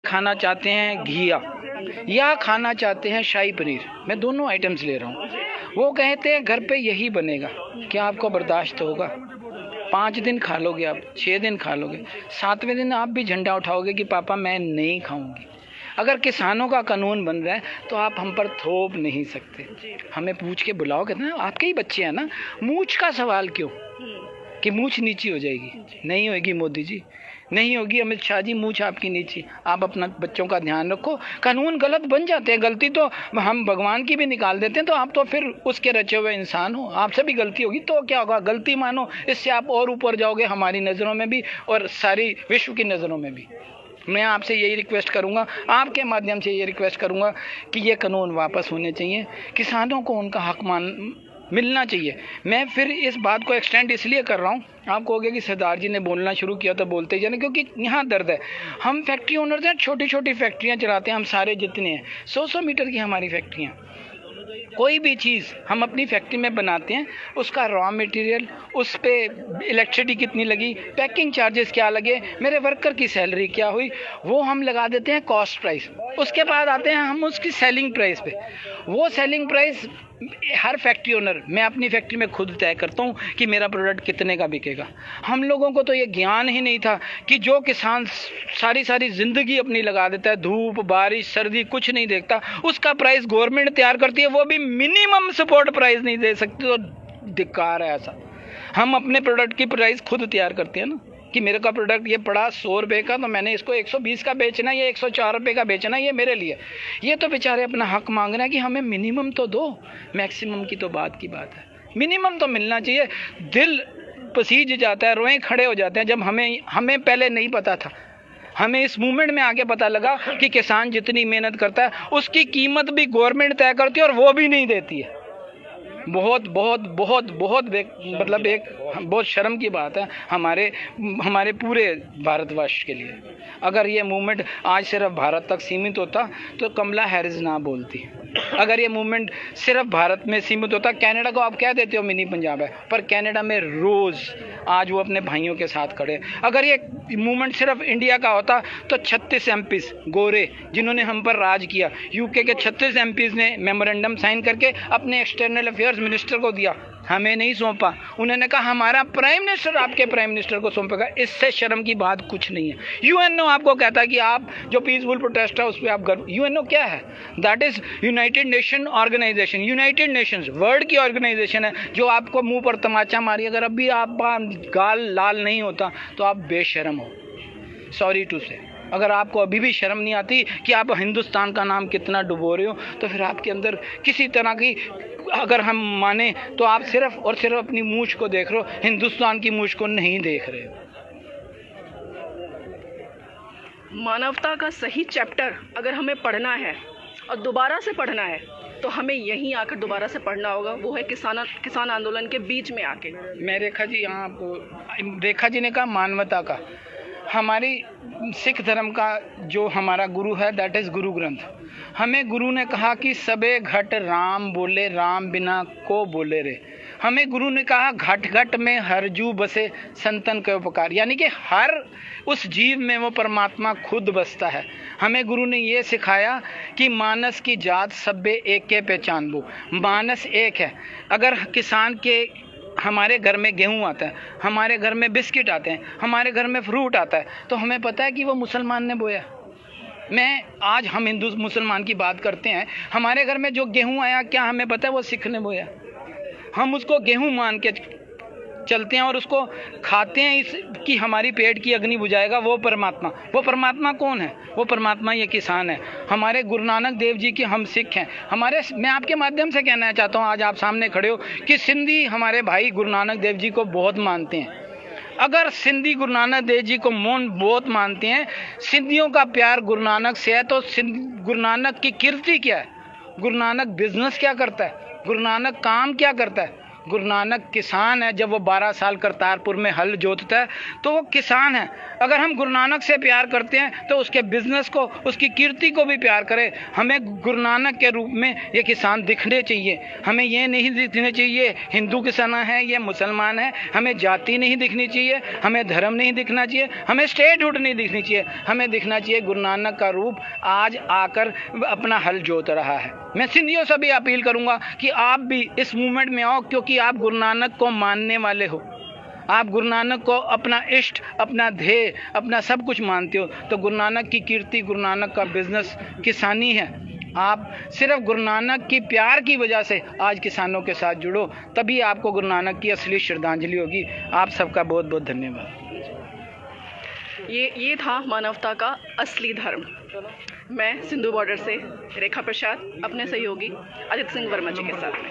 खाना चाहते हैं घिया या खाना चाहते हैं शाही पनीर, मैं दोनों आइटम्स ले रहा हूँ। वो कहते हैं घर पे यही बनेगा, क्या आपको बर्दाश्त होगा? 5 दिन खा लोगे आप, 6 दिन खा लोगे, 7वें दिन आप भी झंडा उठाओगे कि पापा मैं नहीं खाऊंगी। अगर किसानों का कानून बन रहा है तो आप हम पर थोप नहीं सकते। हमें पूछ के बुलाओ, कहते हैं आपके ही बच्चे हैं ना, मूछ का सवाल क्यों कि मूछ नीची हो जाएगी? नहीं होगी मोदी जी, नहीं होगी अमित शाह जी, मूछ आपकी नीची। आप अपना बच्चों का ध्यान रखो। कानून गलत बन जाते हैं, गलती तो हम भगवान की भी निकाल देते हैं, तो आप तो फिर उसके रचे हुए इंसान हो, आपसे भी गलती होगी तो क्या होगा? गलती मानो, इससे आप और ऊपर जाओगे हमारी नज़रों में भी और सारी विश्व की नज़रों में भी। मैं आपसे यही रिक्वेस्ट करूंगा, आपके माध्यम से ये रिक्वेस्ट करूंगा कि ये कानून वापस होने चाहिए, किसानों को उनका हक मिलना चाहिए। मैं फिर इस बात को एक्सटेंड इसलिए कर रहा हूँ, आप कहोगे कि सरदार जी ने बोलना शुरू किया तो बोलते ही जाने, क्योंकि यहाँ दर्द है। हम फैक्ट्री ओनर्स हैं, छोटी छोटी फैक्ट्रियाँ चलाते हैं, हम सारे जितने हैं 100-100 मीटर की हमारी फैक्ट्रियाँ। कोई भी चीज़ हम अपनी फैक्ट्री में बनाते हैं, उसका रॉ मटेरियल, उस पर इलेक्ट्रिसिटी कितनी लगी, पैकिंग चार्जेस क्या लगे, मेरे वर्कर की सैलरी क्या हुई, वो हम लगा देते हैं कॉस्ट प्राइस। उसके बाद आते हैं हम उसकी सेलिंग प्राइस पे। वो सेलिंग प्राइस हर फैक्ट्री ओनर, मैं अपनी फैक्ट्री में खुद तय करता हूँ कि मेरा प्रोडक्ट कितने का बिकेगा। हम लोगों को तो ये ज्ञान ही नहीं था कि जो किसान सारी धिंदगी अपनी लगा देता है, धूप बारिश सर्दी कुछ नहीं देखता, उसका प्राइस गवर्नमेंट तैयार करती है, वो भी मिनिमम सपोर्ट प्राइस नहीं दे सकती, तो धिक्कार है ऐसा। हम अपने प्रोडक्ट की प्राइस खुद तैयार करते हैं ना, कि मेरे का प्रोडक्ट ये पड़ा 100 रुपये का, तो मैंने इसको 120 का बेचना है, ये 104 रुपये का बेचना है, ये मेरे लिए। ये तो बेचारे अपना हक मांग रहे हैं कि हमें मिनिमम तो दो, मैक्सिमम की तो बात की बात है, मिनिमम तो मिलना चाहिए। दिल पसीज जाता है, रोए खड़े हो जाते हैं जब हमें पहले नहीं पता था। हमें इस मूवमेंट में आगे पता लगा कि किसान जितनी मेहनत करता है उसकी कीमत भी गवर्नमेंट तय करती है और वो भी नहीं देती है। बहुत बहुत बहुत बहुत मतलब एक बहुत शर्म की बात है हमारे पूरे भारतवर्ष के लिए। अगर ये मूवमेंट आज सिर्फ भारत तक सीमित होता तो कमला हैरिस ना बोलती। अगर ये मूवमेंट सिर्फ भारत में सीमित होता, कनाडा को आप कह देते हो मिनी पंजाब है, पर कनाडा में रोज़ आज वो अपने भाइयों के साथ खड़े। अगर ये मूवमेंट सिर्फ इंडिया का होता तो 36 एमपीज़ गोरे जिन्होंने हम पर राज किया, यूके के 36 एमपीज़ ने मेमोरेंडम साइन करके अपने एक्सटर्नल अफेयर्स मिनिस्टर को दिया, हमें नहीं सौंपा। उन्होंने कहा हमारा प्राइम मिनिस्टर आपके प्राइम मिनिस्टर को सौंपेगा। इससे शर्म की बात कुछ नहीं है। यूएनओ आपको कहता है कि आप जो पीसफुल प्रोटेस्ट है उस पर आप गर्व। यूएनओ क्या है? That is United Nation Organisation, United Nations world की ऑर्गेनाइजेशन है जो आपको मुंह पर तमाचा मारी। अगर अभी आप गाल लाल नहीं होता तो आप बेशर्म हो, सॉरी टू से। अगर आपको अभी भी शर्म नहीं आती कि आप हिंदुस्तान का नाम कितना डुबो रहे हो, तो फिर आपके अंदर किसी तरह की, अगर हम माने तो आप सिर्फ और सिर्फ अपनी मूंछ को देख रहे हो, हिंदुस्तान की मूंछ को नहीं देख रहे हो। मानवता का सही चैप्टर अगर हमें पढ़ना है और दोबारा से पढ़ना है तो हमें यहीं आकर दोबारा से पढ़ना होगा, वो है किसान आंदोलन के बीच में आके। मैं रेखा जी, यहाँ रेखा जी ने कहा मानवता का, हमारी सिख धर्म का जो हमारा गुरु है दैट इज़ गुरु ग्रंथ। हमें गुरु ने कहा कि सबे घट राम बोले, राम बिना को बोले रे। हमें गुरु ने कहा घट घट में हर जू बसे संतन के उपकार, यानी कि हर उस जीव में वो परमात्मा खुद बसता है। हमें गुरु ने ये सिखाया कि मानस की जात सब्बे एक के पहचान बो, मानस एक है। अगर किसान के हमारे घर में गेहूं आता है, हमारे घर में बिस्किट आते हैं, हमारे घर में फ्रूट आता है, तो हमें पता है कि वो मुसलमान ने बोया। आज हम हिंदू मुसलमान की बात करते हैं, हमारे घर में जो गेहूं आया क्या हमें पता है वो सिख ने बोया? हम उसको गेहूं मान के चलते हैं और उसको खाते हैं कि हमारी पेट की अग्नि बुझाएगा वो परमात्मा। वो परमात्मा कौन है? वो परमात्मा ये किसान है। हमारे गुरु नानक देव जी की हम सिख हैं। मैं आपके माध्यम से कहना चाहता हूँ, आज आप सामने खड़े हो कि सिंधी हमारे भाई गुरु नानक देव जी को बहुत मानते हैं। अगर सिंधी गुरु नानक देव जी को बहुत मानते हैं, सिंधियों का प्यार गुरु नानक से है, तो गुरु नानक की कीर्ति क्या है? गुरु नानक बिजनेस क्या करता है? गुरु नानक काम क्या करता है? गुरु नानक किसान है। जब वो 12 साल करतारपुर में हल जोतता है तो वो किसान है। अगर हम गुरु नानक से प्यार करते हैं तो उसके बिजनेस को, उसकी कीर्ति को भी प्यार करें। हमें गुरु नानक के रूप में ये किसान दिखने चाहिए। हमें ये नहीं दिखने चाहिए हिंदू किसान है, ये मुसलमान है। हमें जाति नहीं दिखनी चाहिए, हमें धर्म नहीं दिखना चाहिए, हमें स्टेटहुड नहीं दिखनी चाहिए। हमें दिखना चाहिए गुरु नानक का रूप आज आकर अपना हल जोत रहा है। मैं सिंधियों से भी अपील करूंगा कि आप भी इस मूवमेंट में आओ, क्योंकि आप गुरु नानक को मानने वाले हो। आप गुरु नानक को अपना इष्ट, अपना ध्येय, अपना सब कुछ मानते हो। तो गुरु नानक की कीर्ति, गुरु नानक का बिजनेस किसानी है। आप सिर्फ गुरु नानक की प्यार की वजह से आज किसानों के साथ जुड़ो, तभी आपको गुरु नानक की असली श्रद्धांजलि होगी। आप सबका बहुत बहुत धन्यवाद। ये था मानवता का असली धर्म। मैं सिंधु बॉर्डर से रेखा प्रसाद अपने सहयोगी आदित्य सिंह वर्मा जी के साथ में।